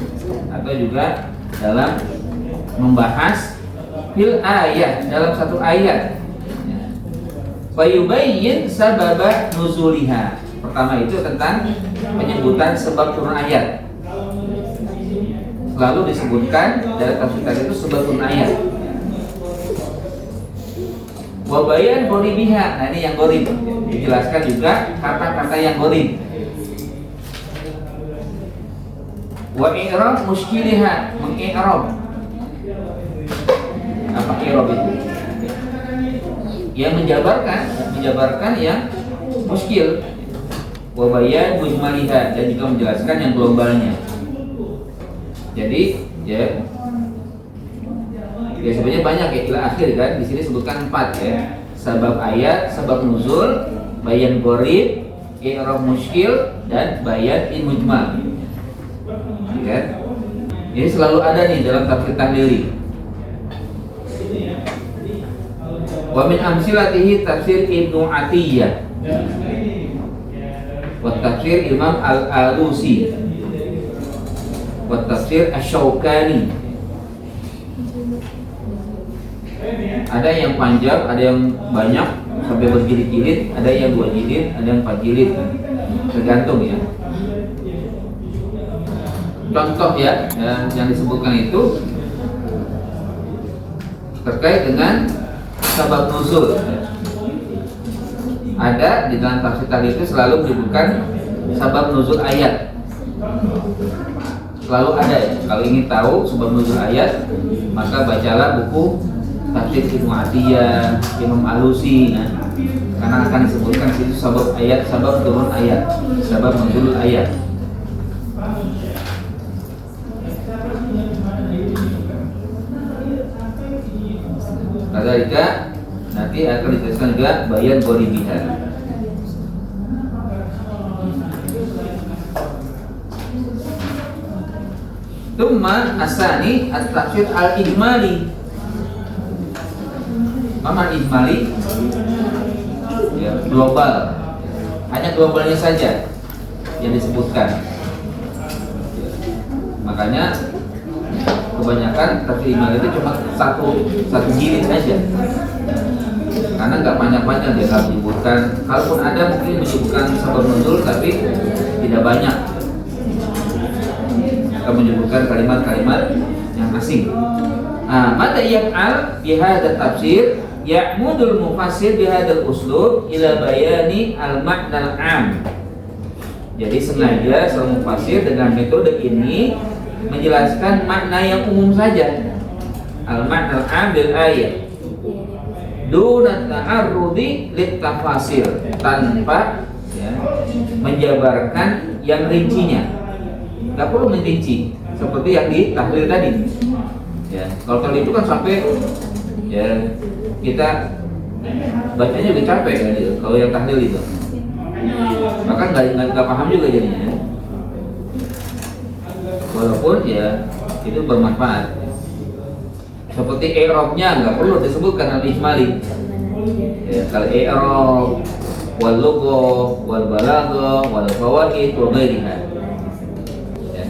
atau juga dalam membahas fil ayat dalam satu ayat. Fayubayyin sababa nuzuliha. Pertama itu tentang penyebutan sebab turun ayat. Selalu disebutkan dalam tafsir tadi itu sebab turun ayat. Wabayan ghoribiha. Nah ini yang gharib. Dijelaskan juga kata-kata yang gharib. Wa i'rab muskiliha, mengi'rab. Apa i'rab itu? Yang menjabarkan yang muskil. Wabayan mujmaliha, dan juga menjelaskan yang globalnya. Jadi ya sebenarnya banyak ya ila akhir kan. Di sini sebutkan 4 ya. Sabab ayat, sabab nuzul, bayan gharib, i'rab muskil, dan bayan in mujmal. Ya. Ini selalu ada nih dalam tafsir tahlili. Wa min amsilatihi tafsir Ibnu Atiyah. Wa tafsir Imam Al-Alusi. Wa tafsir Asy-Syaukani. Ada yang panjang, ada yang banyak sampai berjilid-jilid, ada yang 2 jilid, ada yang 4 jilid, tergantung ya. Contoh ya yang disebutkan itu terkait dengan sabab nuzul. Ada di dalam tafsir tadi itu selalu menyebutkan sabab nuzul ayat. Selalu ada ya. Kalau ingin tahu sebab nuzul ayat, maka bacalah buku tafsir Ibnu Atiyah, Imam Alusi, ya. Karena akan disebutkan situ sabab ayat, sabab turun ayat, sabab nuzul ayat. Kadzalika nanti akan dijelaskan juga bayan ghoribiha. Tsumma asani at-tafsir al-ijmali. Apa ijmali? Ya, global. Hanya globalnya saja yang disebutkan. Makanya kebanyakan tafsir ijmali itu cuma satu jilid saja. Karena nggak panjang-panjang dia kalau menyebutkan. Kalaupun ada mungkin menyebutkan sabab nuzul tapi tidak banyak. Akan menyebutkan kalimat-kalimat yang asing. Mata yaf'al bihadza tafsir ya'mudul mufassir bihadzal uslub ila bayani al-ma'nal 'am. Jadi sengaja seorang mufassir dengan metode ini menjelaskan makna yang umum saja. Al-ma'nal 'am bil ayat. Duna ta'arrudi lit tafasir, tanpa ya, menjabarkan yang rincinya. Gak perlu merinci seperti yang di tahlil tadi. Ya, kalau tahlil itu kan sampai ya kita bacanya juga capek ya, kalau yang tahlil itu. Maka nggak paham juga jadinya. Walaupun ya itu bermanfaat. Seperti i'rabnya nggak perlu disebutkan al-ijmali. Ya, kalau i'rab, wal lughah, wal balaghah, wal fawaid wa ghairiha.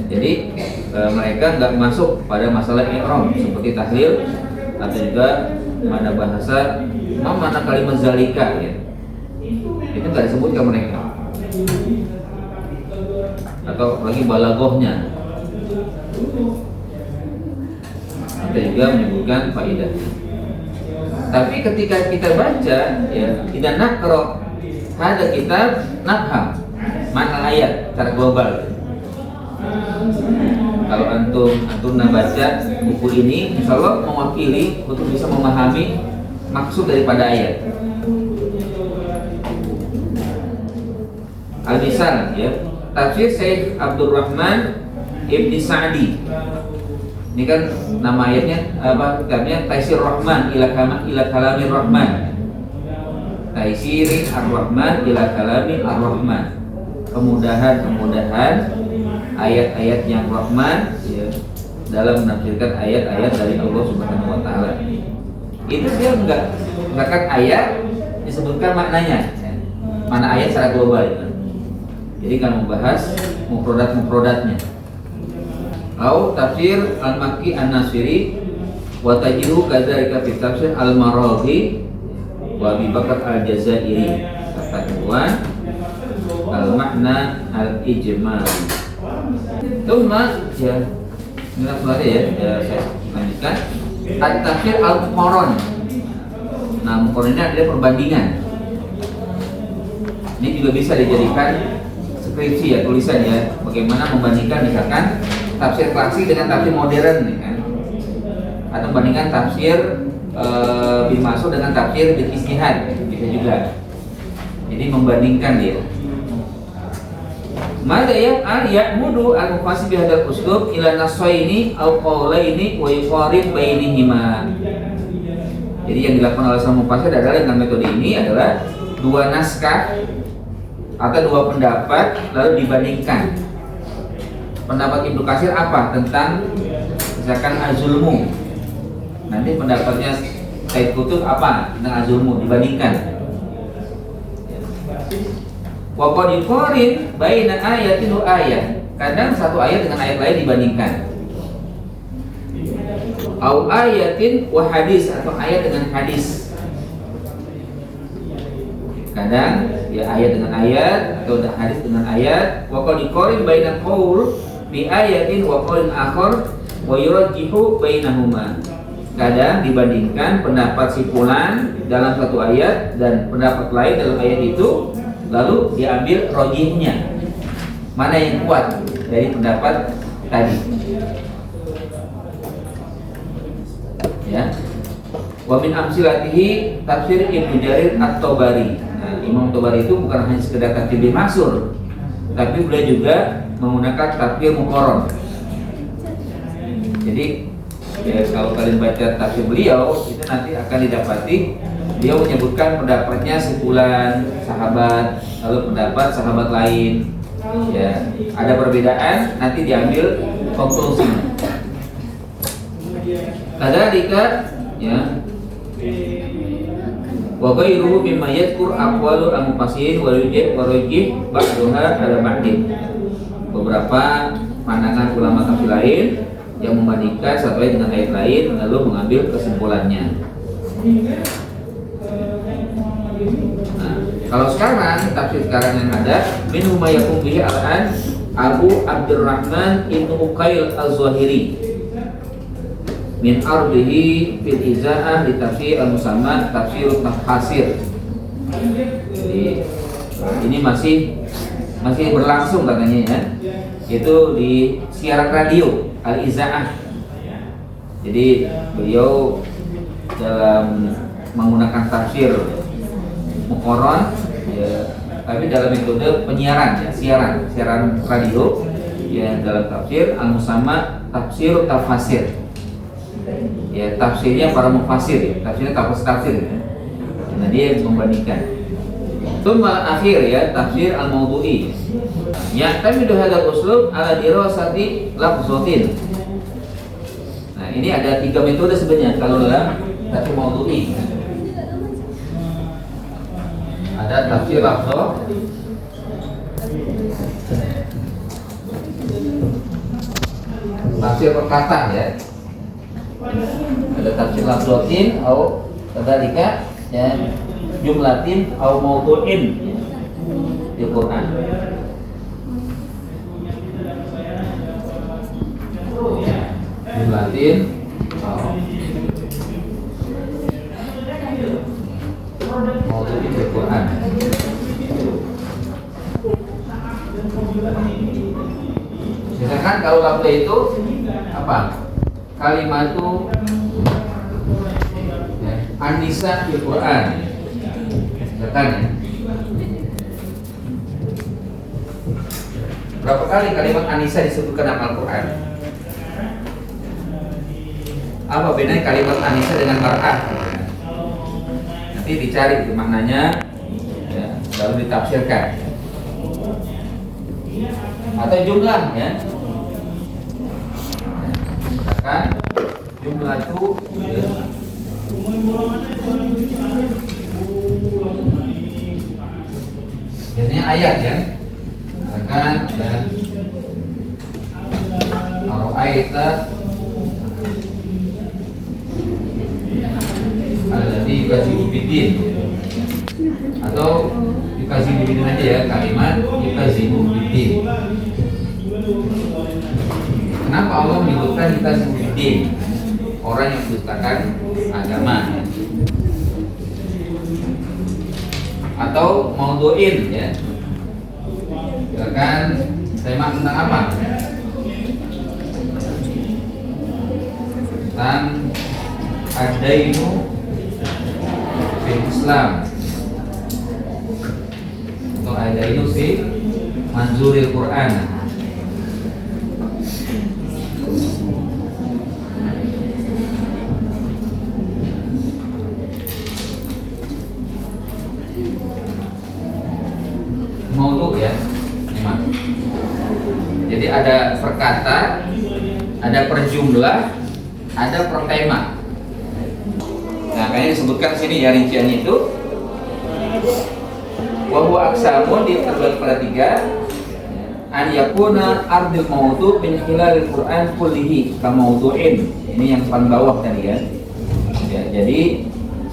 Jadi mereka nggak masuk pada masalah i'rab seperti tahlil atau juga mana bahasa, mana kalimat zalika ya. Itu nggak disebutkan mereka. Atau lagi balaghahnya. Kita juga menyebutkan faidah. Tapi ketika kita baca ya, tidak nakro ada kitab nafham makna ayat secara global. kalau antum baca buku ini, insya Allah mewakili untuk bisa memahami maksud daripada ayat. Al-Misal ya, tafsir Syekh Abdurrahman Ibni Sa'di. Ini kan nama ayatnya apa? Kitabnya Taisir Rahman ila Kalamir Rahman. Taisirin Ar-Rahman ila Kalamir Ar-Rahman. Kemudahan ayat-ayat yang Rahman ya, dalam menafsirkan ayat-ayat dari Allah Subhanahu wa taala. Itu dia enggak kan ayat disebutkan maknanya. Mana ayat secara global ya. Jadi kan membahas mufradat-mufradatnya. Au tafsir Al-Makki An-Nasiri wa tajidu kadzalika fi tafsir Al-Maraghi wa Abi Bakar Al-Jazairi katakan al-makna al-ijmali. Tuma ya saya lanjutkan at-tafsir al-muqarran. Nah, muqarran ini adalah perbandingan. Ini juga bisa dijadikan skripsi ya, tulisan ya, bagaimana membandingkan misalkan tafsir klasik dengan tafsir modern nih kan, atau membandingkan tafsir bin Mas'ud dengan tafsir bin Ijtihad, bisa juga. Jadi membandingkan dia. Maka ya'mudu al-mufassir bi hadzal uslub ila nassaini aw qawlaini wa yuqarib bainihima. Jadi yang dilakukan oleh sang mufassir adalah dengan metode ini adalah dua naskah atau dua pendapat lalu dibandingkan. Pendapat Ibnu Katsir apa tentang misalkan az-zulmu? Nanti pendapatnya Said Qutb apa tentang az-zulmu, dibandingkan. Wa qad yuqarin baina ayatin wa ayat. Kadang satu ayat dengan ayat lain dibandingkan. Au ayatin wa hadis, atau ayat dengan hadis. Kadang ya ayat dengan ayat atau hadis dengan ayat. Wa qad yuqarin baina qaul bi ayatin wa qaulin akhar wa yurajjihu bainahuma. Kadang dibandingkan pendapat si fulan dalam satu ayat dan pendapat lain dalam ayat itu, lalu diambil rojihnya, mana yang kuat dari pendapat tadi. Ya. Wa min amsilatihi tafsir Ibnu Jarir At-Tabari. Nah, Imam Tabari itu bukan hanya sekedar tafsir bin Mansur, tapi beliau juga menggunakan tafsir muqarrar. Jadi ya, kalau kalian baca tafsir beliau itu nanti akan didapati dia menyebutkan pendapatnya sebulan sahabat, lalu pendapat sahabat lain. Ya, ada perbedaan, nanti diambil konklusinya. Kadzalika ya. Wa ghairuhu mimma yadhkur aqwalu al-mufassirin wa rujih ba'daha ala ba'din. Beberapa pandangan ulama tafsir lain yang membandingkan satu ayat dengan ayat lain lalu mengambil kesimpulannya. Nah, kalau sekarang tafsir sekarang yang ada minhum ma yakum bihi al-an Abu Abdurrahman Ibnu Uqail Az-Zahiri min ardihi fil izaah di tafsir al-musamma tafsir tafsir. Jadi ini masih berlangsung katanya ya. Itu di siaran radio al-izaah. Jadi beliau dalam menggunakan tafsir muqarrar ya, tapi dalam metode penyiaran ya, siaran radio ya, dalam tafsir al-musamma tafsir tafsir. Ya, tafsirnya para mufassir ya, tafsirnya tafsir ya. Nah, dia membandingkan. Tsumma akhir ya, tafsir al-mawdu'i. Ya, tamidu hadzal uslub ala dirasati lafzatin. Nah, ini ada 3 metode sebenarnya kalau dalam tafsir mawdu'i. Ada tafsir lafzah, tafsir perkataan ya. Ada tafsir lafzatin atau kadzalika ya, jumlatin atau mawdu'in ya, di Quran. Jumlatin mawdu'in di Quran. Misalkan kalau lafzah itu apa? Kalimatu ya, An-Nisa fil Quran. Katanya. Berapa kali kalimat An-Nisa disebutkan dalam Al-Quran? Apa bedanya kalimat An-Nisa dengan mar'ah? Nanti dicari maknanya ya, lalu ditafsirkan. Atau jumlah ya. Misalkan jumlah itu ya, biasanya ayat ya. Misalkan ya, Ar-Ra'aita alladzi yukadzibu biddin, atau yukadzibu biddin aja ya, kalimat yukadzibu biddin. Kenapa Allah menyebutkan yukadzibu biddin? Orang yang mendustakan agama ya. Atau maudhu'in ya. Silakan tema tentang apa? Tentang ad-dainu fil Islam, atau ad-dainu fi manzuril Quran. Maudhu ya, memang. Jadi ada perkata, ada perjumlah, ada pertema. Nah, kayaknya disebutkan sini ya rinciannya itu. Wa huwa aqsamun, dia terbagi pada 3. An yakuna ardil maudhu min khilalil Quran kullihi ka maudhu'in. Ini yang paling bawah tadi ya. Ya, jadi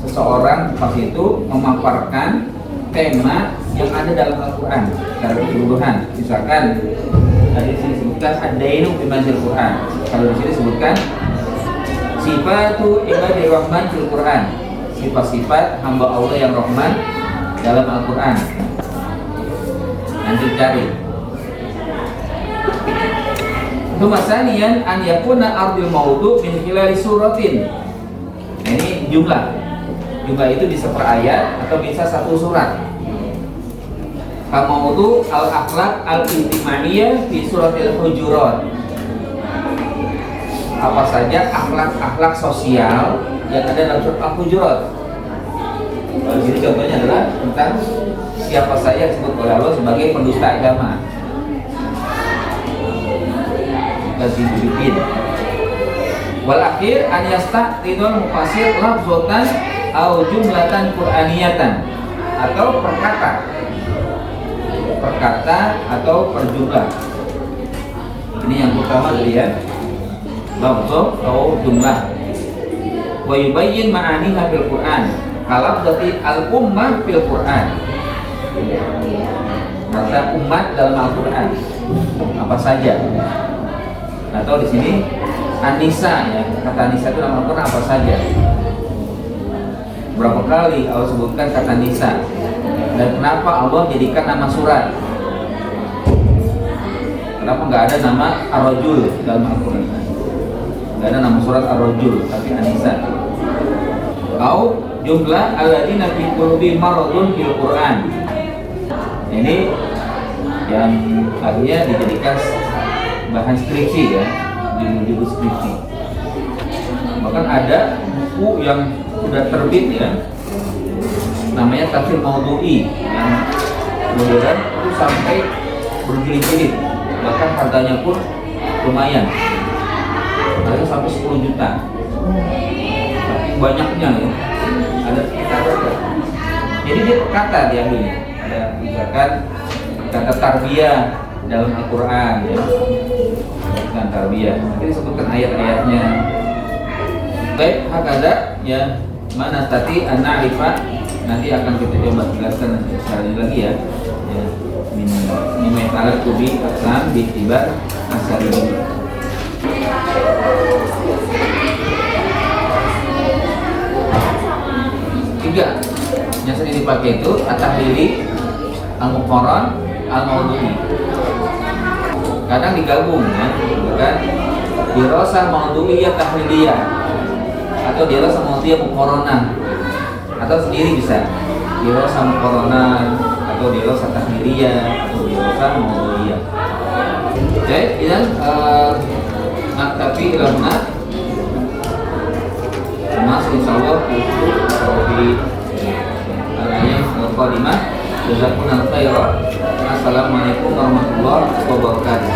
seseorang pas itu memaparkan tema yang ada dalam Al-Quran secara keseluruhan. Misalkan tadi sini disebutkan ad-dainu fi manzil Quran. Kalau di sini disebutkan sifatu ibadir rahman fil Quran, sifat-sifat hamba Allah yang rahman dalam Al-Quran. Nanti cari. Tumasanian an yakuna ardil maudhu min khilali suratin. Nah, ini jumlah. Jumlah itu bisa per ayat atau bisa satu surat. Maudhu al-akhlaq al-ijtimaiyah fi suratil Hujurat. Apa saja akhlak-akhlak sosial yang ada dalam surat Al-Hujurat. Jadi contohnya adalah tentang siapa saja disebut oleh Allah sebagai pendusta agama. Kadzibin. Wal akhir an yastaqidul mufassir lafzatan au jumlatan qur'aniyatan, atau perkata atau perjumlah. Ini yang pertama dari ya, lafz atau jumlah. Wa yubayyin ma'aniha fil Qur'an, kalafzati al-ummah fil Qur'an. Kata umat dalam Al-Qur'an apa saja. Atau di sini An-Nisa ya, kata Nisa itu dalam Al-Qur'an apa saja. Berapa kali Allah sebutkan kata Nisa, dan kenapa Allah jadikan nama surat? Kenapa nggak ada nama Ar-Rajul dalam Al-Quran? Nggak ada nama surat Ar-Rajul, tapi An-Nisa. Atau jumlah alladzina fi qulubihim maradun fil Quran. Ini yang akhirnya dijadikan bahan skripsi ya, judul skripsi. Bahkan ada buku yang sudah terbit ya, namanya Tafsir Maudhu'i, yang modern itu sampai berjilid-jilid, bahkan harganya pun lumayan, harganya sampai 10 juta. Tapi banyaknya ya, ada sekitar berapa? Jadi dia kata diambilnya, ada misalkan kata tarbiyah dalam Al-Quran ya, disebutkan tarbiyah, nanti disebutkan ayat-ayatnya. Baik, hakada ya, mana tadi an-na'rifah, nanti akan kita coba jelaskan sekali lagi ya. Ya, ini alat kubi asam diiktibar asal ini. Tiga yang sering dipakai itu at-tahlili, al-muqarran, al-maudhu'i. Kadang digabung ya, kan? dirasah maudhu'iyah tahliliyah, atau dirasah maudhu'iyah muqaranah, atau sendiri bisa dirasah muqaranah, atau dirasah tahliliyah, atau dirasah maudhu'iyah. Baik, idan naktafi ila huna. Mas insyaallah di adanya qadimah. Jazakumullahu khairan. Assalamualaikum warahmatullahi wabarakatuh.